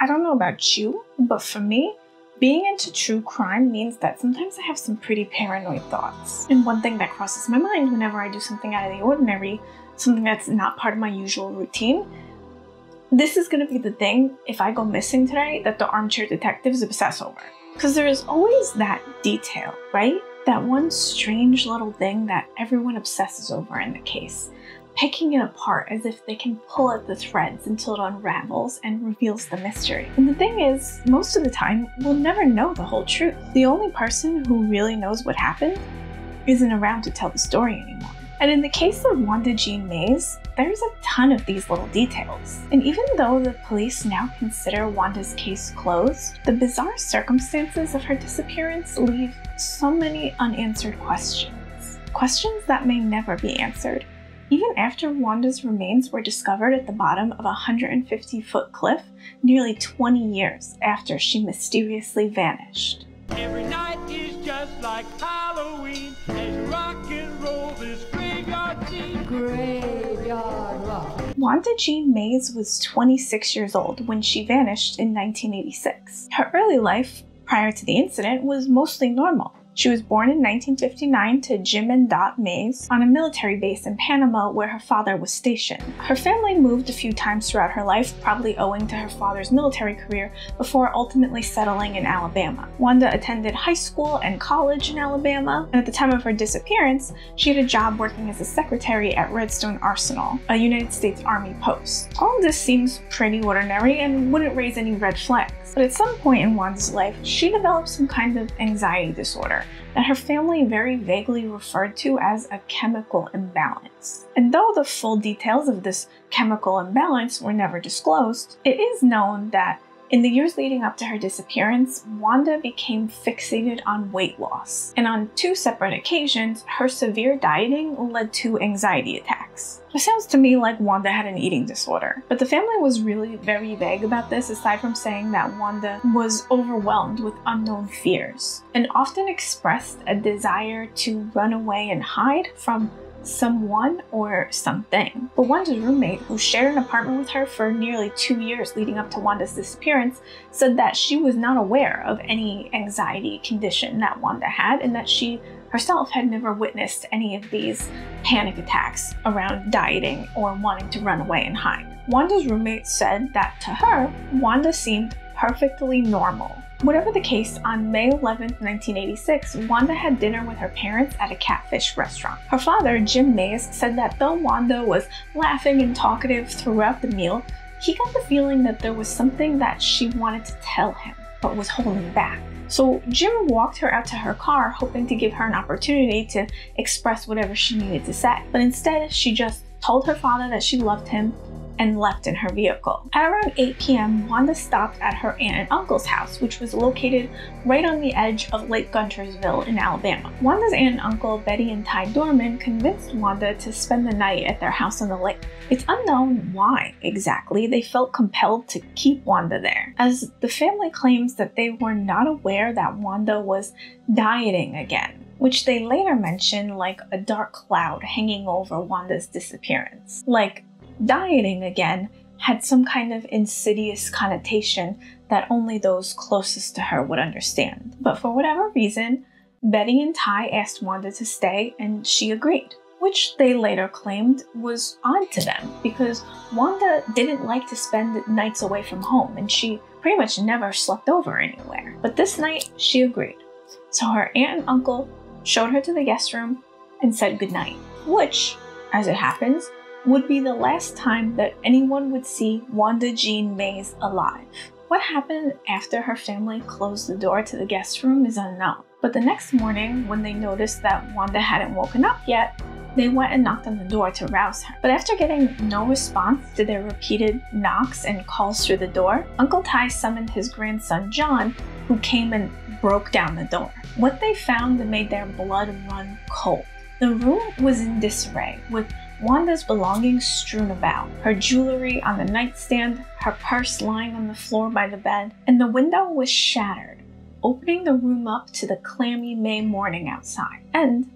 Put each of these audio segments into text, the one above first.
I don't know about you, but for me, being into true crime means that sometimes I have some pretty paranoid thoughts. And one thing that crosses my mind whenever I do something out of the ordinary, something that's not part of my usual routine, this is going to be the thing, if I go missing today, that the armchair detectives obsess over. Because there is always that detail, right? That one strange little thing that everyone obsesses over in the case. Picking it apart as if they can pull at the threads until it unravels and reveals the mystery. And the thing is, most of the time, we'll never know the whole truth. The only person who really knows what happened isn't around to tell the story anymore. And in the case of Wanda Jean Mays, there's a ton of these little details. And even though the police now consider Wanda's case closed, the bizarre circumstances of her disappearance leave so many unanswered questions. Questions that may never be answered, even after Wanda's remains were discovered at the bottom of a 150-foot cliff nearly 20 years after she mysteriously vanished. Every night is just like Halloween as rock and roll this graveyard scene. Graveyard rock. Wanda Jean Mays was 26 years old when she vanished in 1986. Her early life, prior to the incident, was mostly normal. She was born in 1959 to Jim and Dot Mays on a military base in Panama where her father was stationed. Her family moved a few times throughout her life, probably owing to her father's military career, before ultimately settling in Alabama. Wanda attended high school and college in Alabama, and at the time of her disappearance, she had a job working as a secretary at Redstone Arsenal, a United States Army post. All of this seems pretty ordinary and wouldn't raise any red flags. But at some point in Wanda's life, she developed some kind of anxiety disorder that her family very vaguely referred to as a chemical imbalance. And though the full details of this chemical imbalance were never disclosed, it is known that in the years leading up to her disappearance, Wanda became fixated on weight loss. And on 2 separate occasions, her severe dieting led to anxiety attacks. It sounds to me like Wanda had an eating disorder, but the family was really very vague about this, aside from saying that Wanda was overwhelmed with unknown fears and often expressed a desire to run away and hide from someone or something. But Wanda's roommate, who shared an apartment with her for nearly 2 years leading up to Wanda's disappearance, said that she was not aware of any anxiety condition that Wanda had, and that she herself had never witnessed any of these panic attacks around dieting or wanting to run away and hide. Wanda's roommate said that to her, Wanda seemed perfectly normal. Whatever the case, on May 11, 1986, Wanda had dinner with her parents at a catfish restaurant. Her father, Jim Mays, said that though Wanda was laughing and talkative throughout the meal, he got the feeling that there was something that she wanted to tell him, but was holding back. So Jim walked her out to her car, hoping to give her an opportunity to express whatever she needed to say. But instead, she just told her father that she loved him and left in her vehicle. At around 8 p.m., Wanda stopped at her aunt and uncle's house, which was located right on the edge of Lake Guntersville in Alabama. Wanda's aunt and uncle, Betty and Ty Dorman, convinced Wanda to spend the night at their house on the lake. It's unknown why exactly they felt compelled to keep Wanda there, as the family claims that they were not aware that Wanda was dieting again, which they later mentioned like a dark cloud hanging over Wanda's disappearance. Like, dieting again had some kind of insidious connotation that only those closest to her would understand. But for whatever reason, Betty and Ty asked Wanda to stay, and she agreed, which they later claimed was odd to them because Wanda didn't like to spend nights away from home, and she pretty much never slept over anywhere. But this night, she agreed. So her aunt and uncle showed her to the guest room and said goodnight, which, as it happens, would be the last time that anyone would see Wanda Jean Mays alive. What happened after her family closed the door to the guest room is unknown. But the next morning, when they noticed that Wanda hadn't woken up yet, they went and knocked on the door to rouse her. But after getting no response to their repeated knocks and calls through the door, Uncle Ty summoned his grandson John, who came and broke down the door. What they found made their blood run cold. The room was in disarray, with Wanda's belongings strewn about, her jewelry on the nightstand, her purse lying on the floor by the bed, and the window was shattered, opening the room up to the clammy May morning outside. And,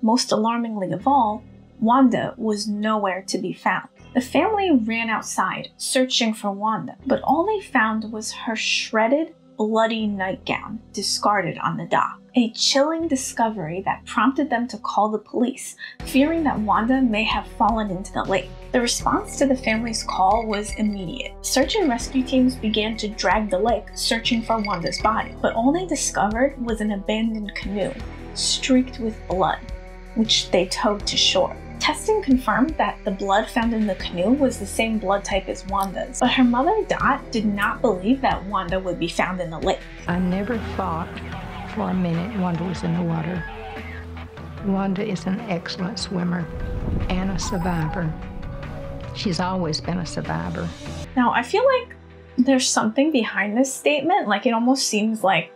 most alarmingly of all, Wanda was nowhere to be found. The family ran outside, searching for Wanda, but all they found was her shredded, bloody nightgown discarded on the dock. A chilling discovery that prompted them to call the police, fearing that Wanda may have fallen into the lake. The response to the family's call was immediate. Search and rescue teams began to drag the lake, searching for Wanda's body, but all they discovered was an abandoned canoe, streaked with blood, which they towed to shore. Testing confirmed that the blood found in the canoe was the same blood type as Wanda's, but her mother, Dot, did not believe that Wanda would be found in the lake. I never thought for a minute Wanda was in the water. Wanda is an excellent swimmer and a survivor. She's always been a survivor. Now, I feel like there's something behind this statement. Like, it almost seems like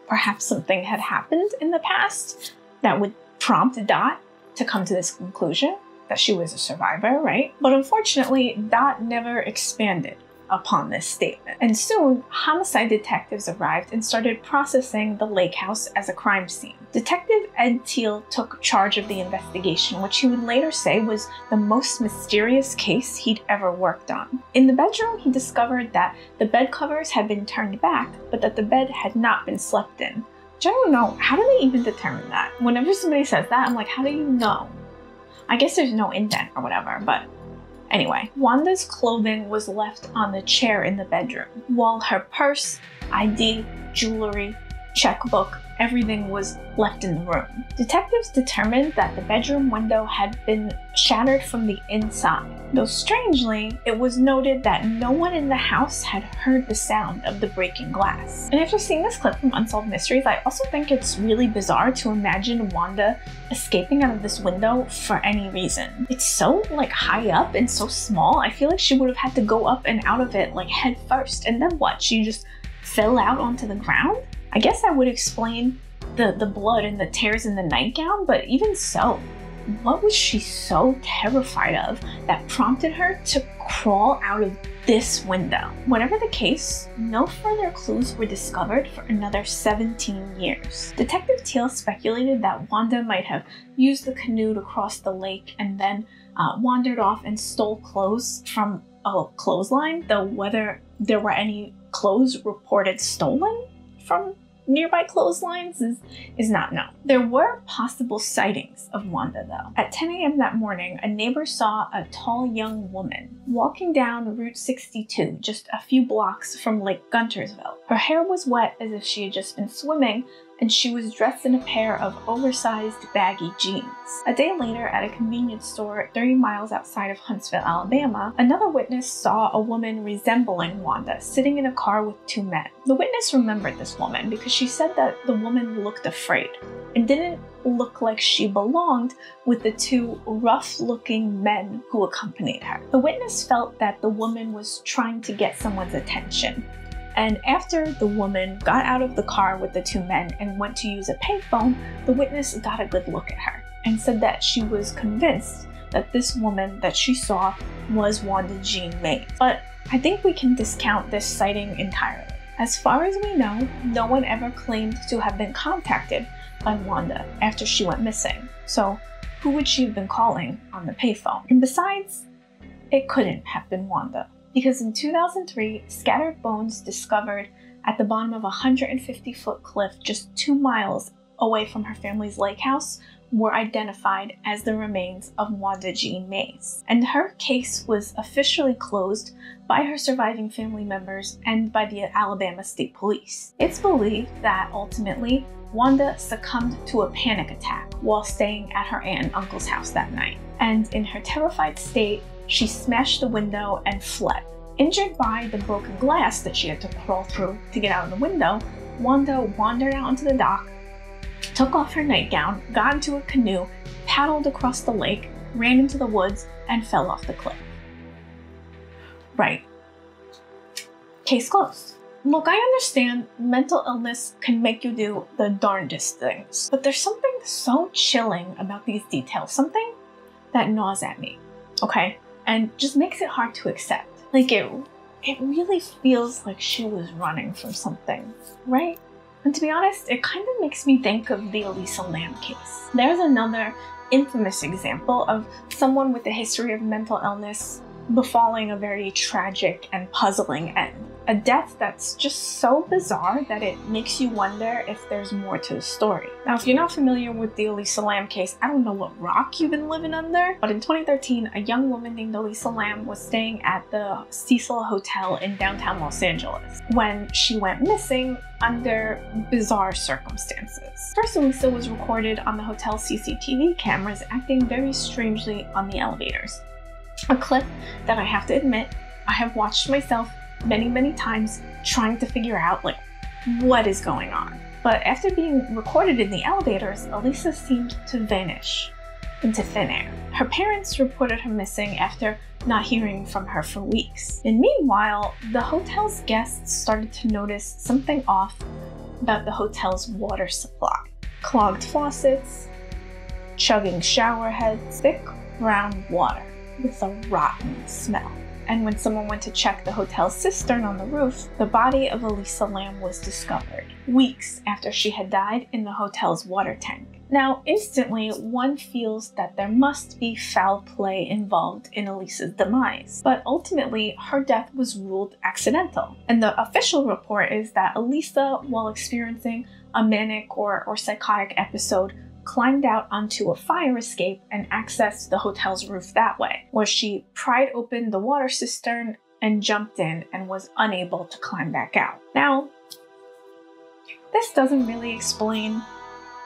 perhaps something had happened in the past that would prompt Dot to come to this conclusion that she was a survivor, right? But unfortunately, Dot never expanded upon this statement. And soon, homicide detectives arrived and started processing the lake house as a crime scene. Detective Ed Teal took charge of the investigation, which he would later say was the most mysterious case he'd ever worked on. In the bedroom, he discovered that the bed covers had been turned back, but that the bed had not been slept in. Which I don't know, how do they even determine that? Whenever somebody says that, I'm like, how do you know? I guess there's no indent or whatever, but anyway. Wanda's clothing was left on the chair in the bedroom, while her purse, ID, jewelry, checkbook, everything was left in the room. Detectives determined that the bedroom window had been shattered from the inside, though strangely, it was noted that no one in the house had heard the sound of the breaking glass. And after seeing this clip from Unsolved Mysteries, I also think it's really bizarre to imagine Wanda escaping out of this window for any reason. It's so like high up and so small, I feel like she would have had to go up and out of it like head first, and then what? She just fell out onto the ground? I guess that would explain the blood and the tears in the nightgown, but even so, what was she so terrified of that prompted her to crawl out of this window? Whatever the case, no further clues were discovered for another 17 years. Detective Teal speculated that Wanda might have used the canoe to cross the lake and then wandered off and stole clothes from a clothesline, though whether there were any clothes reported stolen from nearby clotheslines is not known. There were possible sightings of Wanda though. At 10 a.m. that morning, a neighbor saw a tall young woman walking down Route 62, just a few blocks from Lake Guntersville. Her hair was wet as if she had just been swimming, and she was dressed in a pair of oversized baggy jeans. A day later, at a convenience store 30 miles outside of Huntsville, Alabama, another witness saw a woman resembling Wanda sitting in a car with two men. The witness remembered this woman because she said that the woman looked afraid and didn't look like she belonged with the two rough-looking men who accompanied her. The witness felt that the woman was trying to get someone's attention. And after the woman got out of the car with the two men and went to use a payphone, the witness got a good look at her and said that she was convinced that this woman that she saw was Wanda Jean Mays. But I think we can discount this sighting entirely. As far as we know, no one ever claimed to have been contacted by Wanda after she went missing. So who would she have been calling on the payphone? And besides, it couldn't have been Wanda. Because in 2003, scattered bones discovered at the bottom of a 150-foot cliff just 2 miles away from her family's lake house were identified as the remains of Wanda Jean Mays. And her case was officially closed by her surviving family members and by the Alabama State Police. It's believed that ultimately, Wanda succumbed to a panic attack while staying at her aunt and uncle's house that night. And in her terrified state, she smashed the window and fled. Injured by the broken glass that she had to crawl through to get out of the window, Wanda wandered out onto the dock, took off her nightgown, got into a canoe, paddled across the lake, ran into the woods, and fell off the cliff. Right. Case closed. Look, I understand mental illness can make you do the darndest things, but there's something so chilling about these details, something that gnaws at me, okay? And just makes it hard to accept. Like it really feels like she was running from something, right? And to be honest, it kind of makes me think of the Elisa Lam case. There's another infamous example of someone with a history of mental illness befalling a very tragic and puzzling end. A death that's just so bizarre that it makes you wonder if there's more to the story. Now, if you're not familiar with the Elisa Lam case, I don't know what rock you've been living under, but in 2013, a young woman named Elisa Lam was staying at the Cecil Hotel in downtown Los Angeles when she went missing under bizarre circumstances. First, Elisa was recorded on the hotel's CCTV cameras acting very strangely on the elevators. A clip that I have to admit, I have watched myself many times trying to figure out like what is going on. But after being recorded in the elevators, Elisa seemed to vanish into thin air. Her parents reported her missing after not hearing from her for weeks. And meanwhile, the hotel's guests started to notice something off about the hotel's water supply. Clogged faucets, chugging shower heads, thick brown water with a rotten smell. And when someone went to check the hotel's cistern on the roof, the body of Elisa Lam was discovered, weeks after she had died in the hotel's water tank. Now, instantly, one feels that there must be foul play involved in Elisa's demise, but ultimately, her death was ruled accidental. And the official report is that Elisa, while experiencing a manic or psychotic episode, climbed out onto a fire escape and accessed the hotel's roof that way, where she pried open the water cistern and jumped in and was unable to climb back out. Now, this doesn't really explain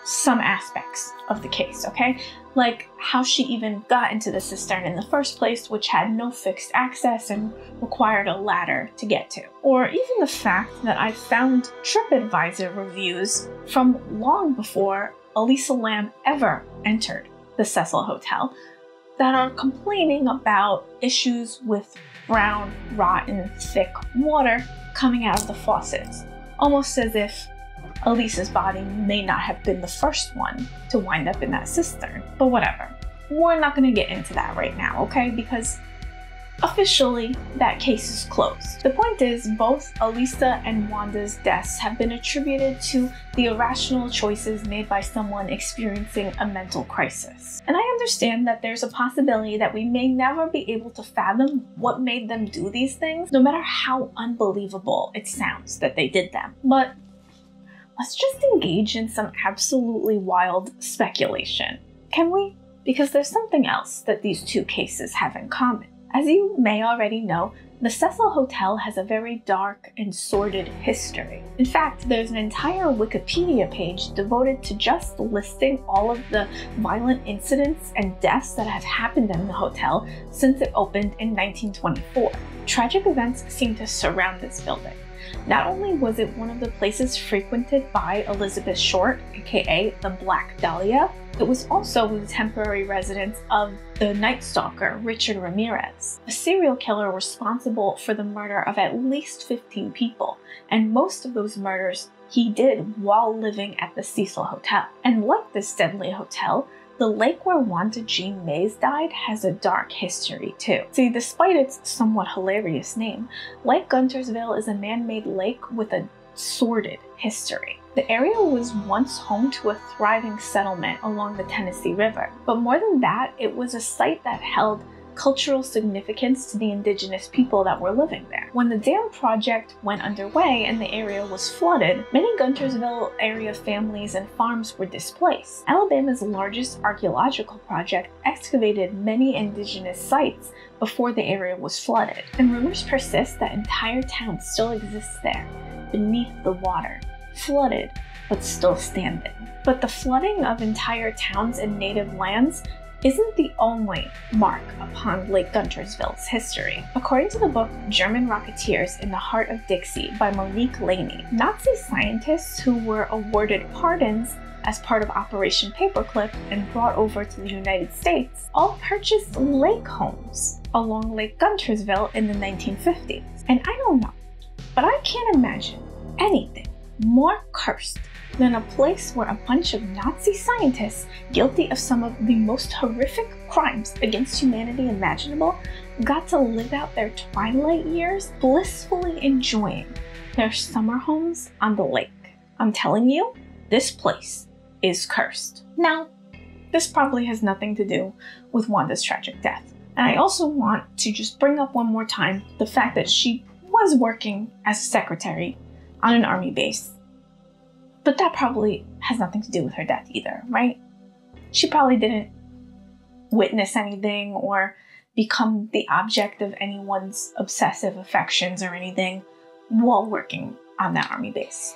some aspects of the case, okay? Like how she even got into the cistern in the first place, which had no fixed access and required a ladder to get to. Or even the fact that I found TripAdvisor reviews from long before Elisa Lam ever entered the Cecil Hotel that are complaining about issues with brown, rotten, thick water coming out of the faucets, almost as if Elisa's body may not have been the first one to wind up in that cistern. But whatever. We're not going to get into that right now, okay? Because officially, that case is closed. The point is, both Elisa and Wanda's deaths have been attributed to the irrational choices made by someone experiencing a mental crisis. And I understand that there's a possibility that we may never be able to fathom what made them do these things, no matter how unbelievable it sounds that they did them. But let's just engage in some absolutely wild speculation, can we? Because there's something else that these two cases have in common. As you may already know, the Cecil Hotel has a very dark and sordid history. In fact, there's an entire Wikipedia page devoted to just listing all of the violent incidents and deaths that have happened in the hotel since it opened in 1924. Tragic events seem to surround this building. Not only was it one of the places frequented by Elizabeth Short, aka the Black Dahlia, it was also the temporary residence of the Night Stalker, Richard Ramirez, a serial killer responsible for the murder of at least 15 people, and most of those murders he did while living at the Cecil Hotel. And like this deadly hotel, the lake where Wanda Jean Mays died has a dark history too. See, despite its somewhat hilarious name, Lake Guntersville is a man-made lake with a sordid history. The area was once home to a thriving settlement along the Tennessee River, but more than that, it was a site that held cultural significance to the indigenous people that were living there. When the dam project went underway and the area was flooded, many Guntersville area families and farms were displaced. Alabama's largest archaeological project excavated many indigenous sites before the area was flooded, and rumors persist that entire towns still exist there, beneath the water, flooded but still standing. But the flooding of entire towns and native lands isn't the only mark upon Lake Guntersville's history. According to the book German Rocketeers in the Heart of Dixie by Monique Laney, Nazi scientists who were awarded pardons as part of Operation Paperclip and brought over to the United States all purchased lake homes along Lake Guntersville in the 1950s. And I don't know, but I can't imagine anything more cursed than a place where a bunch of Nazi scientists guilty of some of the most horrific crimes against humanity imaginable got to live out their twilight years blissfully enjoying their summer homes on the lake. I'm telling you, this place is cursed. Now, this probably has nothing to do with Wanda's tragic death. And I also want to just bring up one more time the fact that she was working as a secretary on an army base. But that probably has nothing to do with her death either, right? She probably didn't witness anything or become the object of anyone's obsessive affections or anything while working on that army base,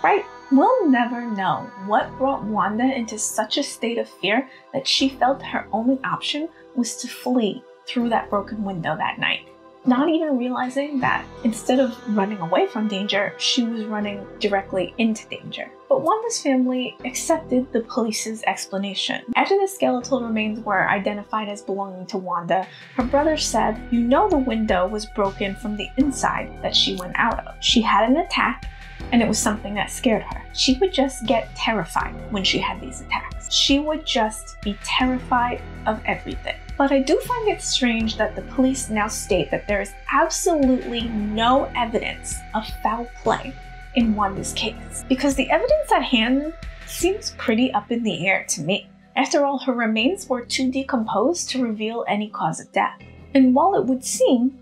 right? We'll never know what brought Wanda into such a state of fear that she felt her only option was to flee through that broken window that night, not even realizing that instead of running away from danger, she was running directly into danger. But Wanda's family accepted the police's explanation. After the skeletal remains were identified as belonging to Wanda, her brother said, "You know the window was broken from the inside that she went out of. She had an attack, and it was something that scared her. She would just get terrified when she had these attacks. She would just be terrified of everything." But I do find it strange that the police now state that there is absolutely no evidence of foul play in Wanda's case, because the evidence at hand seems pretty up in the air to me. After all, her remains were too decomposed to reveal any cause of death. And while it would seem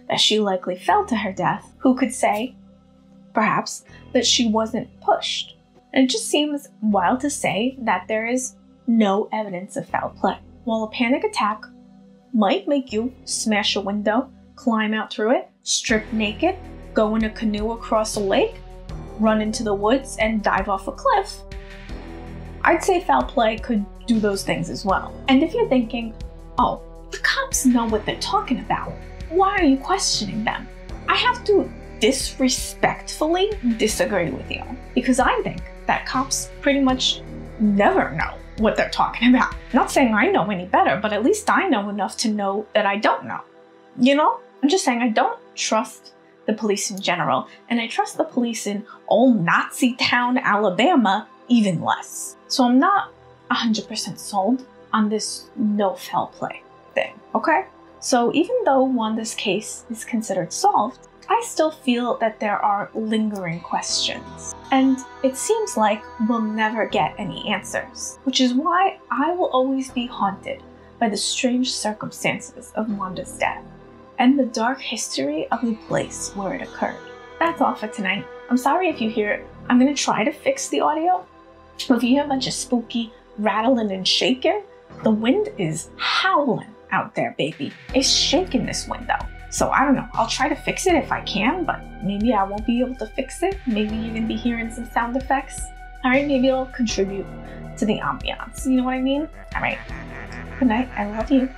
that she likely fell to her death, who could say, perhaps, that she wasn't pushed? And it just seems wild to say that there is no evidence of foul play. While a panic attack might make you smash a window, climb out through it, strip naked, go in a canoe across a lake, run into the woods, and dive off a cliff, I'd say foul play could do those things as well. And if you're thinking, oh, the cops know what they're talking about, why are you questioning them? I have to disrespectfully disagree with you, because I think that cops pretty much never know what they're talking about. Not saying I know any better, but at least I know enough to know that I don't know. You know? I'm just saying I don't trust the police in general, and I trust the police in old Nazi town, Alabama, even less. So I'm not 100% sold on this no foul play thing, okay? So even though Wanda's case is considered solved, I still feel that there are lingering questions. And it seems like we'll never get any answers, which is why I will always be haunted by the strange circumstances of Wanda's death and the dark history of the place where it occurred. That's all for tonight. I'm sorry if you hear it. I'm gonna try to fix the audio, but if you hear a bunch of spooky rattling and shaking, the wind is howling out there, baby. It's shaking this window. So I don't know, I'll try to fix it if I can, but maybe I won't be able to fix it. Maybe you're gonna be hearing some sound effects. All right, maybe it'll contribute to the ambiance. You know what I mean? All right, good night, I love you.